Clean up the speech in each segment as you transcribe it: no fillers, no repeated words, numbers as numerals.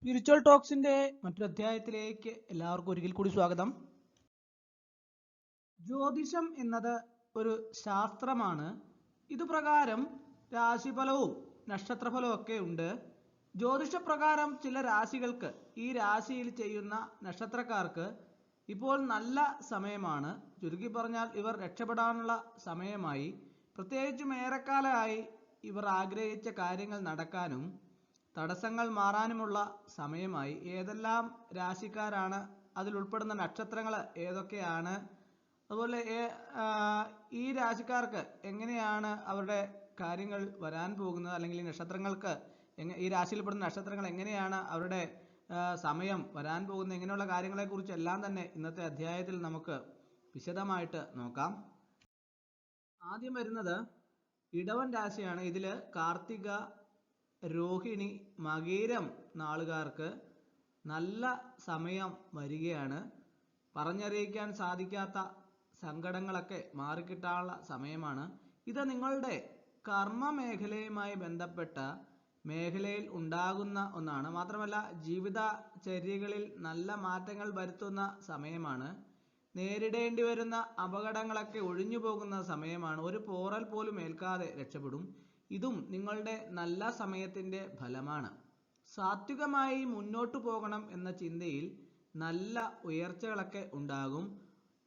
Spiritual ടോക്സിന്റെ മറ്റൊരു അധ്യായത്തിലേക്ക് എല്ലാവർക്കും ഒരിക്കൽ കൂടി സ്വാഗതം. ജ്യോതിഷം എന്നത് ഒരു ശാസ്ത്രമാണ്. ഇതുപ്രകാരം രാശിഫലവും നക്ഷത്രഫലവും ഒക്കെ ഉണ്ട്. ജ്യോതിഷപ്രകാരം ചില രാശികൾക്ക്, ഈ രാശിയിൽ ചെയ്യുന്ന നക്ഷത്രക്കാർക്ക് ഇപ്പോൾ നല്ല സമയമാണ്. ചുരുക്കി പറഞ്ഞാൽ ഇവർ രക്ഷപ്പെടാനുള്ള സമയമായി. പ്രത്യേകിച്ചും ഏറെക്കാലമായി ഇവർ ആഗ്രഹിച്ച കാര്യങ്ങൾ നടക്കാനും തടസ്സങ്ങൾ മാറാനുമുള്ള സമയമായി. ഏതെല്ലാം രാശിക്കാരാണ്, അതിൽ ഉൾപ്പെടുന്ന നക്ഷത്രങ്ങൾ ഏതൊക്കെയാണ്, അതുപോലെ ഈ രാശിക്കാർക്ക് എങ്ങനെയാണ് അവരുടെ കാര്യങ്ങൾ വരാൻ പോകുന്നത്, അല്ലെങ്കിൽ ഈ നക്ഷത്രങ്ങൾക്ക് ഈ രാശിയിൽപ്പെടുന്ന നക്ഷത്രങ്ങൾ എങ്ങനെയാണ് അവരുടെ സമയം വരാൻ പോകുന്നത്, ഇങ്ങനെയുള്ള കാര്യങ്ങളെക്കുറിച്ച് എല്ലാം തന്നെ ഇന്നത്തെ അധ്യായത്തിൽ നമുക്ക് വിശദമായിട്ട് നോക്കാം. ആദ്യം വരുന്നത് ഇടവൻ രാശിയാണ്. ഇതിൽ കാർത്തിക, രോഹിണി, മകീരം നാളുകാർക്ക് നല്ല സമയം വരികയാണ്. പറഞ്ഞറിയിക്കാൻ സാധിക്കാത്ത സങ്കടങ്ങളൊക്കെ മാറിക്കിട്ടാനുള്ള സമയമാണ്. ഇത് നിങ്ങളുടെ കർമ്മ മേഖലയുമായി ബന്ധപ്പെട്ട മേഖലയിൽ ഉണ്ടാകുന്ന ഒന്നാണ്. മാത്രമല്ല ജീവിതചര്യകളിൽ നല്ല മാറ്റങ്ങൾ വരുത്തുന്ന സമയമാണ്. നേരിടേണ്ടി വരുന്ന അപകടങ്ങളൊക്കെ ഒഴിഞ്ഞു പോകുന്ന സമയമാണ്. ഒരു പോറൽ പോലും ഏൽക്കാതെ രക്ഷപ്പെടും. ഇതും നിങ്ങളുടെ നല്ല സമയത്തിൻ്റെ ഫലമാണ്. സാത്വികമായി മുന്നോട്ട് പോകണം എന്ന ചിന്തയിൽ നല്ല ഉയർച്ചകളൊക്കെ ഉണ്ടാകും.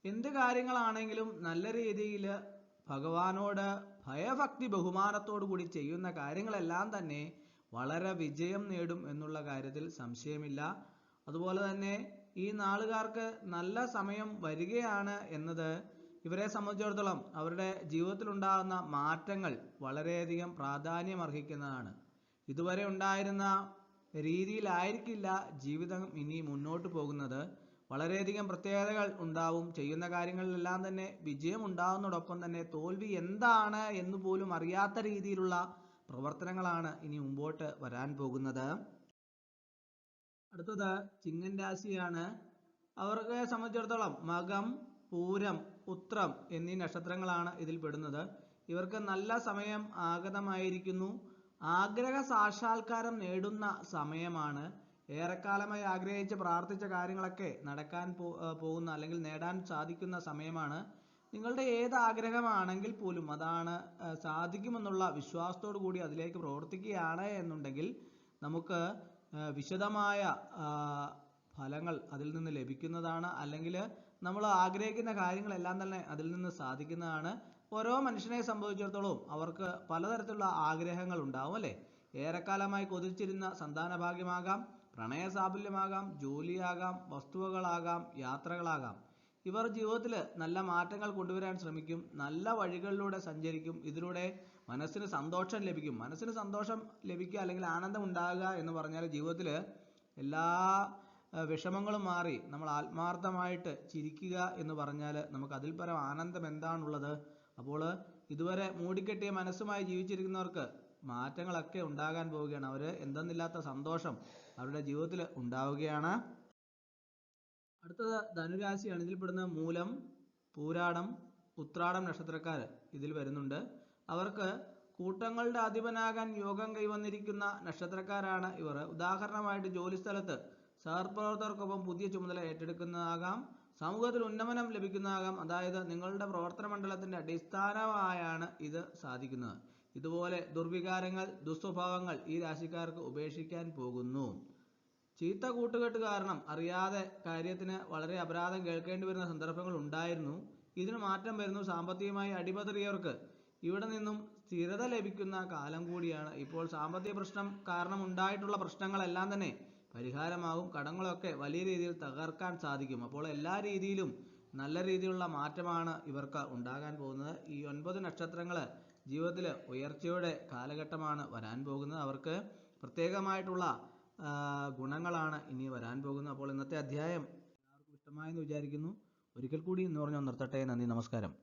എന്ത് കാര്യങ്ങളാണെങ്കിലും നല്ല രീതിയിൽ ഭഗവാനോട് ഭയഭക്തി ബഹുമാനത്തോടു കൂടി ചെയ്യുന്ന കാര്യങ്ങളെല്ലാം തന്നെ വളരെ വിജയം നേടും എന്നുള്ള കാര്യത്തിൽ സംശയമില്ല. അതുപോലെ തന്നെ ഈ നാളുകാർക്ക് നല്ല സമയം വരികയാണ് എന്നത് ഇവരെ സംബന്ധിച്ചിടത്തോളം അവരുടെ ജീവിതത്തിലുണ്ടാകുന്ന മാറ്റങ്ങൾ വളരെയധികം പ്രാധാന്യം അർഹിക്കുന്നതാണ്. ഇതുവരെ ഉണ്ടായിരുന്ന രീതിയിലായിരിക്കില്ല ജീവിതം ഇനി മുന്നോട്ട് പോകുന്നത്. വളരെയധികം പ്രത്യേകതകൾ ഉണ്ടാവും. ചെയ്യുന്ന കാര്യങ്ങളിലെല്ലാം തന്നെ വിജയം ഉണ്ടാകുന്നതോടൊപ്പം തന്നെ തോൽവി എന്താണ് എന്ന് പോലും അറിയാത്ത രീതിയിലുള്ള പ്രവർത്തനങ്ങളാണ് ഇനി മുമ്പോട്ട് വരാൻ പോകുന്നത്. അടുത്തത് ചിങ്ങൻ രാശിയാണ്. അവർക്ക് സംബന്ധിച്ചിടത്തോളം മകം, പൂരം, ഉത്രം എന്നീ നക്ഷത്രങ്ങളാണ് ഇതിൽ പെടുന്നത്. ഇവർക്ക് നല്ല സമയം ആഗതമായിരിക്കുന്നു. ആഗ്രഹ സാക്ഷാത്കാരം നേടുന്ന സമയമാണ്. ഏറെക്കാലമായി ആഗ്രഹിച്ച് പ്രാർത്ഥിച്ച കാര്യങ്ങളൊക്കെ നടക്കാൻ പോകുന്ന അല്ലെങ്കിൽ നേടാൻ സാധിക്കുന്ന സമയമാണ്. നിങ്ങളുടെ ഏത് ആഗ്രഹമാണെങ്കിൽ പോലും അതാണ് സാധിക്കുമെന്നുള്ള വിശ്വാസത്തോടു കൂടി അതിലേക്ക് പ്രവർത്തിക്കുകയാണ് എന്നുണ്ടെങ്കിൽ നമുക്ക് വിശദമായ ഫലങ്ങൾ അതിൽ നിന്ന് ലഭിക്കുന്നതാണ്. അല്ലെങ്കിൽ നമ്മൾ ആഗ്രഹിക്കുന്ന കാര്യങ്ങളെല്ലാം തന്നെ അതിൽ നിന്ന് സാധിക്കുന്നതാണ്. ഓരോ മനുഷ്യനെ സംബന്ധിച്ചിടത്തോളം അവർക്ക് പലതരത്തിലുള്ള ആഗ്രഹങ്ങൾ ഉണ്ടാവും അല്ലേ. ഏറെക്കാലമായി കൊതിച്ചിരുന്ന സന്താന ഭാഗ്യമാകാം, പ്രണയ സാഫല്യമാകാം, ജോലിയാകാം, വസ്തുവകളാകാം, യാത്രകളാകാം. ഇവർ ജീവിതത്തിൽ നല്ല മാറ്റങ്ങൾ കൊണ്ടുവരാൻ ശ്രമിക്കും. നല്ല വഴികളിലൂടെ സഞ്ചരിക്കും. ഇതിലൂടെ മനസ്സിന് സന്തോഷം ലഭിക്കും. മനസ്സിന് സന്തോഷം ലഭിക്കുക അല്ലെങ്കിൽ ആനന്ദം ഉണ്ടാകുക എന്ന് പറഞ്ഞാൽ ജീവിതത്തിൽ എല്ലാ വിഷമങ്ങളും മാറി നമ്മൾ ആത്മാർത്ഥമായിട്ട് ചിരിക്കുക എന്ന് പറഞ്ഞാൽ നമുക്ക് അതിൽ പരം ആനന്ദം എന്താണുള്ളത്. അപ്പോൾ ഇതുവരെ മൂടിക്കെട്ടിയ മനസ്സുമായി ജീവിച്ചിരിക്കുന്നവർക്ക് മാറ്റങ്ങളൊക്കെ ഉണ്ടാകാൻ പോവുകയാണ്. അവർ എന്തെന്നില്ലാത്ത സന്തോഷം അവരുടെ ജീവിതത്തിൽ ഉണ്ടാവുകയാണ്. അടുത്തത് ധനുരാശിയാണ്. ഇതിൽപ്പെടുന്ന മൂലം, പൂരാടം, ഉത്രാടം നക്ഷത്രക്കാർ ഇതിൽ വരുന്നുണ്ട്. അവർക്ക് കൂട്ടങ്ങളുടെ അധിപനാകാൻ യോഗം കൈവന്നിരിക്കുന്ന നക്ഷത്രക്കാരാണ് ഇവർ. ഉദാഹരണമായിട്ട് ജോലിസ്ഥലത്ത് സഹപ്രവർത്തകർക്കൊപ്പം പുതിയ ചുമതല ഏറ്റെടുക്കുന്നതാകാം, സമൂഹത്തിൽ ഉന്നമനം ലഭിക്കുന്നതാകാം. അതായത് നിങ്ങളുടെ പ്രവർത്തന മണ്ഡലത്തിൻ്റെ അടിസ്ഥാനമായാണ് ഇത് സാധിക്കുന്നത്. ഇതുപോലെ ദുർവികാരങ്ങൾ, ദുസ്വഭാവങ്ങൾ ഈ രാശിക്കാർക്ക് ഉപേക്ഷിക്കാൻ പോകുന്നു. ചീത്ത കൂട്ടുകെട്ട് കാരണം അറിയാതെ കാര്യത്തിന് വളരെ അപരാധം കേൾക്കേണ്ടി വരുന്ന സന്ദർഭങ്ങൾ ഉണ്ടായിരുന്നു. ഇതിന് മാറ്റം വരുന്നു. സാമ്പത്തികമായി അടിപതറിയവർക്ക് ഇവിടെ നിന്നും സ്ഥിരത ലഭിക്കുന്ന കാലം കൂടിയാണ്. ഇപ്പോൾ സാമ്പത്തിക പ്രശ്നം കാരണം ഉണ്ടായിട്ടുള്ള പ്രശ്നങ്ങളെല്ലാം തന്നെ പരിഹാരമാകും. കടങ്ങളൊക്കെ വലിയ രീതിയിൽ തകർക്കാൻ സാധിക്കും. അപ്പോൾ എല്ലാ രീതിയിലും നല്ല രീതിയിലുള്ള മാറ്റമാണ് ഇവർക്ക് ഉണ്ടാകാൻ പോകുന്നത്. ഈ 9 നക്ഷത്രങ്ങൾ ജീവിതത്തിൽ ഉയർച്ചയുടെ കാലഘട്ടമാണ് വരാൻ പോകുന്നത്. അവർക്ക് പ്രത്യേകമായിട്ടുള്ള ഗുണങ്ങളാണ് ഇനി വരാൻ പോകുന്നത്. അപ്പോൾ ഇന്നത്തെ അധ്യായം എല്ലാവർക്കും ഇഷ്ടമായെന്ന് വിചാരിക്കുന്നു. ഒരിക്കൽ കൂടി എന്ന് പറഞ്ഞു നിർത്തട്ടെ. നന്ദി, നമസ്കാരം.